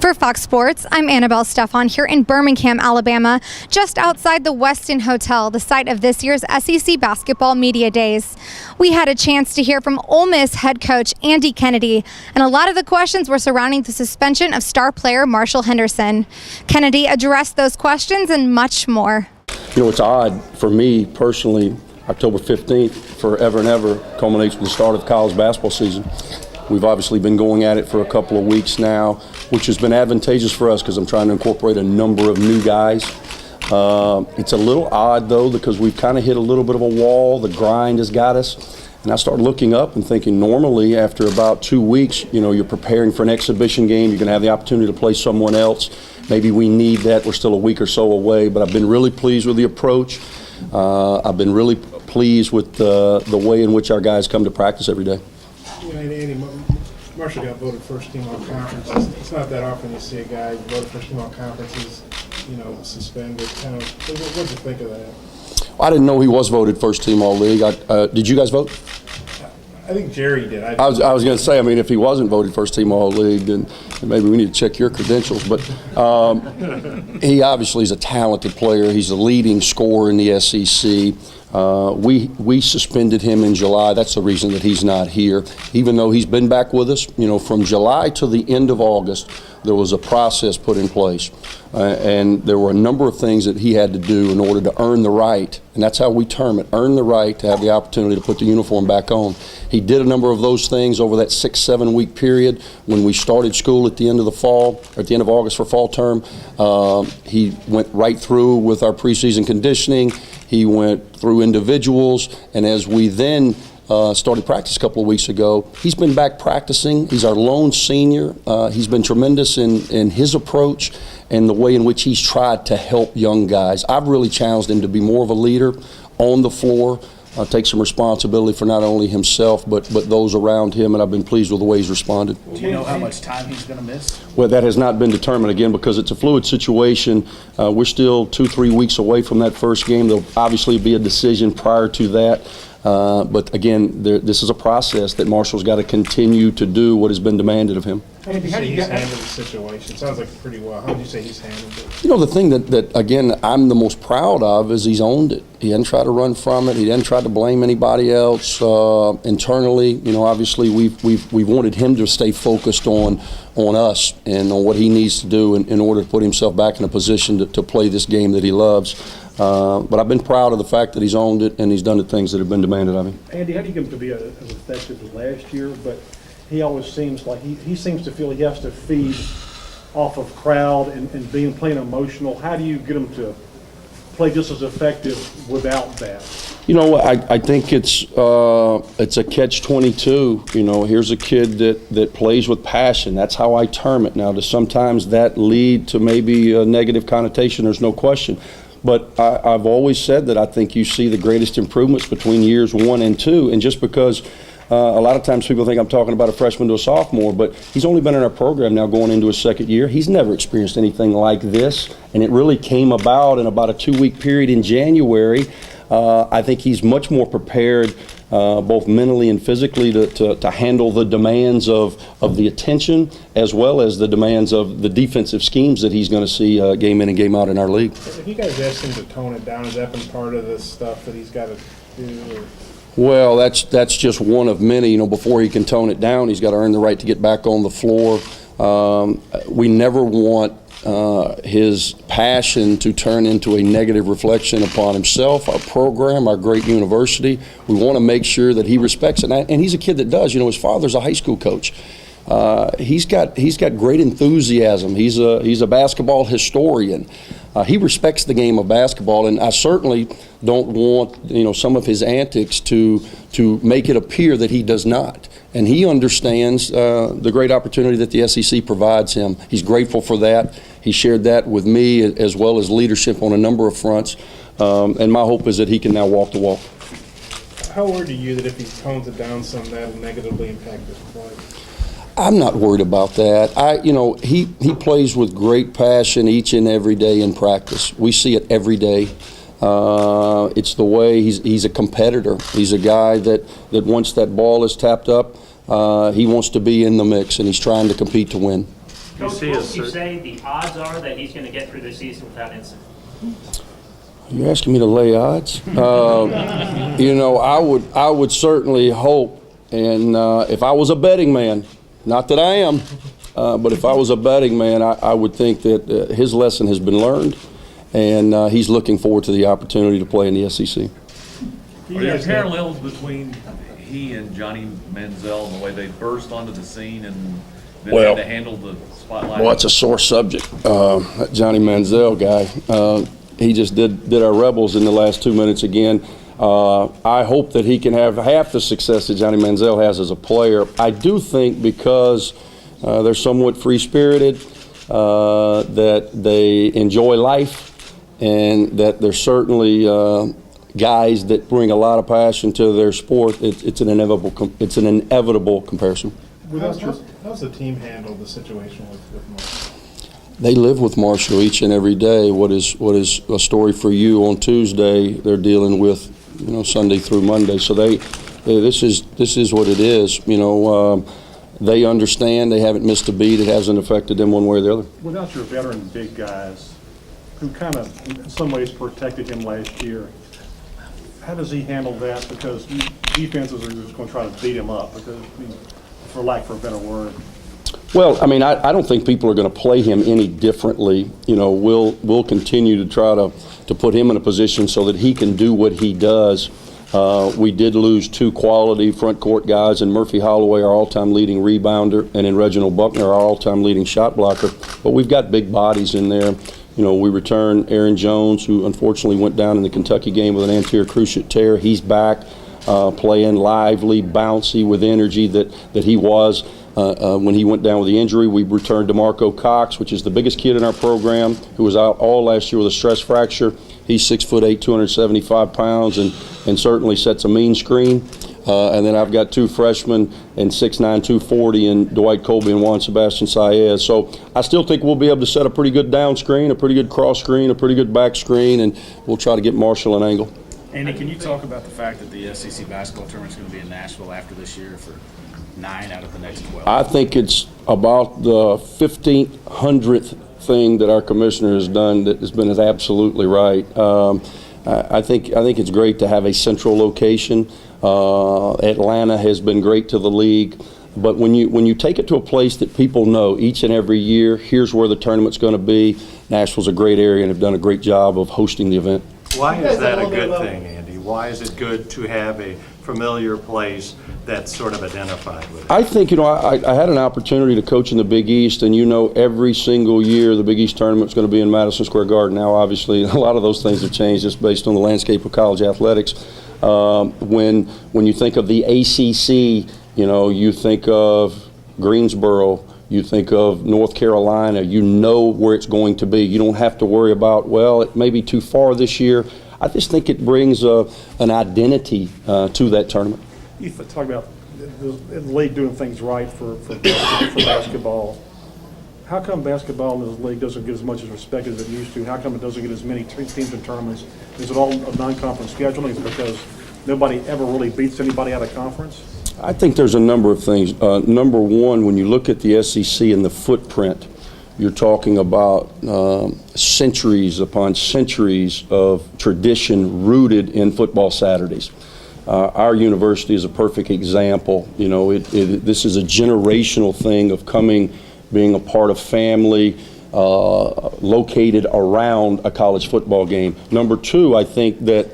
For Fox Sports, I'm Annabelle Stefan here in Birmingham, Alabama, just outside the Westin Hotel, the site of this year's SEC Basketball Media Days. We had a chance to hear from Ole Miss head coach Andy Kennedy, and a lot of the questions were surrounding the suspension of star player Marshall Henderson. Kennedy addressed those questions and much more. You know, it's odd for me personally, October 15th, forever and ever, culminates with the start of college basketball season. We've obviously been going at it for a couple of weeks now, which has been advantageous for us because I'm trying to incorporate a number of new guys. It's a little odd, though, because we've kind of hit a little bit of a wall. The grind has got us. And I started looking up and thinking normally after about 2 weeks, you know, you're preparing for an exhibition game. You're going to have the opportunity to play someone else. Maybe we need that. We're still a week or so away. But I've been really pleased with the approach. I've been really pleased with the way in which our guys come to practice every day. You know, Andy, Marshall got voted first team all conferences. It's not that often you see a guy voted first team all conferences, you know, suspended. Kind of, what did you think of that? I didn't know he was voted first team all league. Did you guys vote? I think Jerry did. I was going to say, I mean, if he wasn't voted first team all league, then maybe we need to check your credentials. But he obviously is a talented player. He's the leading scorer in the SEC. We suspended him in July. That's the reason that he's not here. Even though he's been back with us, you know, from July to the end of August, there was a process put in place. And there were a number of things that he had to do in order to earn the right, and that's how we term it, earn the right to have the opportunity to put the uniform back on. He did a number of those things over that 6-7 week period when we started school at the end of the fall, or at the end of August for fall term. He went right through with our preseason conditioning. He went through individuals, and as we then started practice a couple of weeks ago, he's been back practicing. He's our lone senior. He's been tremendous in his approach and the way in which he's tried to help young guys. I've really challenged him to be more of a leader on the floor, take some responsibility for not only himself but those around him, and I've been pleased with the way he's responded. Do you know how much time he's going to miss? Well, that has not been determined, again, because it's a fluid situation. We're still 2-3 weeks away from that first game. There'll obviously be a decision prior to that. But again, this is a process that Marshall's got to continue to do what has been demanded of him. How would you say he's handled the situation? Sounds like pretty well. How would you say he's handled it? You know, the thing that again, I'm the most proud of is he's owned it. He didn't try to run from it. He didn't try to blame anybody else internally. You know, obviously we've wanted him to stay focused on us and on what he needs to do in order to put himself back in a position to play this game that he loves. But I've been proud of the fact that he's owned it and he's done the things that have been demanded of him. Andy, how do you get him to be as effective as last year? But he always seems like he seems to feel he has to feed off of crowd and playing emotional. How do you get him to play just as effective without that? You know, I think it's a catch-22. You know, here's a kid that plays with passion. That's how I term it. Now, does sometimes that lead to maybe a negative connotation? There's no question. But I've always said that I think you see the greatest improvements between years 1 and 2. And just because a lot of times people think I'm talking about a freshman to a sophomore, but he's only been in our program now going into his second year. He's never experienced anything like this. And it really came about in about a 2-week period in January. I think he's much more prepared both mentally and physically to handle the demands of the attention as well as the demands of the defensive schemes that he's going to see game in and game out in our league. If you guys asked him to tone it down, has that been part of the stuff that he's got to do? Or? Well, that's just one of many. You know, before he can tone it down, he's got to earn the right to get back on the floor. We never want his passion to turn into a negative reflection upon himself, our program, our great university. We want to make sure that he respects it. And he's a kid that does. You know, his father's a high school coach. He's got great enthusiasm. He's a basketball historian. He respects the game of basketball, and I certainly don't want some of his antics to make it appear that he does not. And he understands the great opportunity that the SEC provides him. He's grateful for that. He shared that with me as well as leadership on a number of fronts. And my hope is that he can now walk the walk. How worried are you that if he tones it down some, that will negatively impact his play? I'm not worried about that. He plays with great passion each and every day in practice. We see it every day. It's the way he's a competitor. He's a guy that once that ball is tapped up, he wants to be in the mix, and he's trying to compete to win. Coach, see what us, would you sir? say the odds are that he's going to get through the season without incident? You're asking me to lay odds? You know, I would certainly hope, and if I was a betting man, not that I am, but if I was a betting man, I would think that his lesson has been learned, and he's looking forward to the opportunity to play in the SEC. Are there parallels between he and Johnny Manziel and the way they burst onto the scene and then Well, had to handle the spotlight? Well, it's a sore subject. That Johnny Manziel guy, he just did our Rebels in the last 2 minutes again. I hope that he can have half the success that Johnny Manziel has as a player. I do think because they're somewhat free-spirited, that they enjoy life, and that they're certainly guys that bring a lot of passion to their sport. It's an inevitable comparison. How's the team handle the situation with Marshall? They live with Marshall each and every day. What is a story for you on Tuesday, they're dealing with, Sunday through Monday. So this is what it is. They understand. They haven't missed a beat. It hasn't affected them one way or the other. Without your veteran big guys, who kind of in some ways protected him last year, how does he handle that? Because defenses are just going to try to beat him up, because, for lack of a better word. Well, I don't think people are going to play him any differently. We'll continue to try to put him in a position so that he can do what he does. We did lose two quality front court guys, in Murphy Holloway, our all-time leading rebounder, and in Reginald Buckner, our all-time leading shot blocker. But we've got big bodies in there. We returned Aaron Jones, who unfortunately went down in the Kentucky game with an anterior cruciate tear. He's back, playing lively, bouncy, with energy that he was when he went down with the injury. We returned DeMarco Cox, which is the biggest kid in our program, who was out all last year with a stress fracture. He's 6'8", 275 pounds, and certainly sets a mean screen. And then I've got two freshmen, and 6'9", 240, and Dwight Colby and Juan Sebastian Saez. So I still think we'll be able to set a pretty good down screen, a pretty good cross screen, a pretty good back screen, and we'll try to get Marshall an angle. Andy, can you talk about the fact that the SEC basketball tournament is going to be in Nashville after this year for 9 out of the next 12? I think it's about the 1,500th thing that our commissioner has done that has been absolutely right. I think it's great to have a central location. Atlanta has been great to the league, but when you take it to a place that people know each and every year, here's where the tournament's going to be. Nashville's a great area and have done a great job of hosting the event. Why is that a good thing, Andy? Why is it good to have a familiar place that's sort of identified with it? I think, I had an opportunity to coach in the Big East, and every single year the Big East tournament's going to be in Madison Square Garden. Now, obviously, a lot of those things have changed just based on the landscape of college athletics. When you think of the ACC, you think of Greensboro, you think of North Carolina, you know where it's going to be. You don't have to worry about, well, it may be too far this year. I just think it brings an identity to that tournament. You talk about the league doing things right for basketball. How come basketball in this league doesn't get as much respect as it used to? How come it doesn't get as many teams in tournaments? Is it all non-conference scheduling? Is it because nobody ever really beats anybody out of conference? I think there's a number of things. Number one, when you look at the SEC and the footprint, you're talking about centuries upon centuries of tradition rooted in football Saturdays. Our university is a perfect example. This is a generational thing of being a part of family located around a college football game. Number two, I think that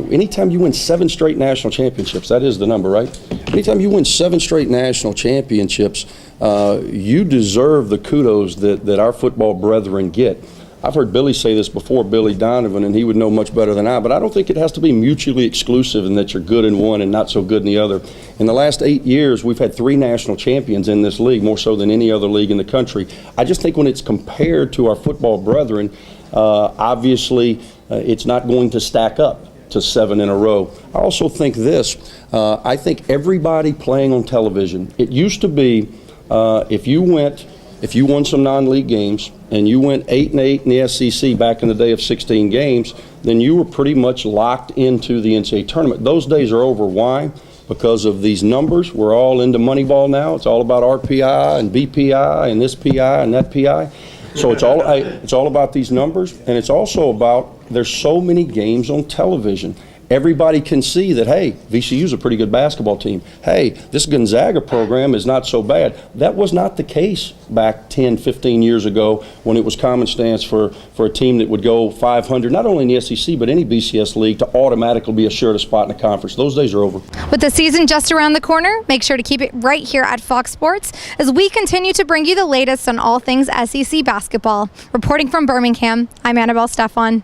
anytime you win 7 straight national championships, that is the number, right? Anytime you win 7 straight national championships, you deserve the kudos that our football brethren get. I've heard Billy say this before, Billy Donovan, and he would know much better than I, but I don't think it has to be mutually exclusive in that you're good in one and not so good in the other. In the last 8 years, we've had 3 national champions in this league, more so than any other league in the country. I just think when it's compared to our football brethren, obviously it's not going to stack up to 7 in a row. I also think this, I think everybody playing on television, it used to be if you won some non-league games and you went 8-8 in the SEC back in the day of 16 games, then you were pretty much locked into the NCAA tournament. Those days are over. Why? because of these numbers. We're all into Moneyball now. It's all about RPI and BPI and this PI and that PI. So it's all about these numbers, and it's also about there's so many games on television. Everybody can see that, hey, VCU's a pretty good basketball team. Hey, this Gonzaga program is not so bad. That was not the case back 10, 15 years ago when it was common stance for a team that would go 500, not only in the SEC, but any BCS league, to automatically be assured a spot in the conference. Those days are over. With the season just around the corner, make sure to keep it right here at Fox Sports as we continue to bring you the latest on all things SEC basketball. Reporting from Birmingham, I'm Annabelle Stefan.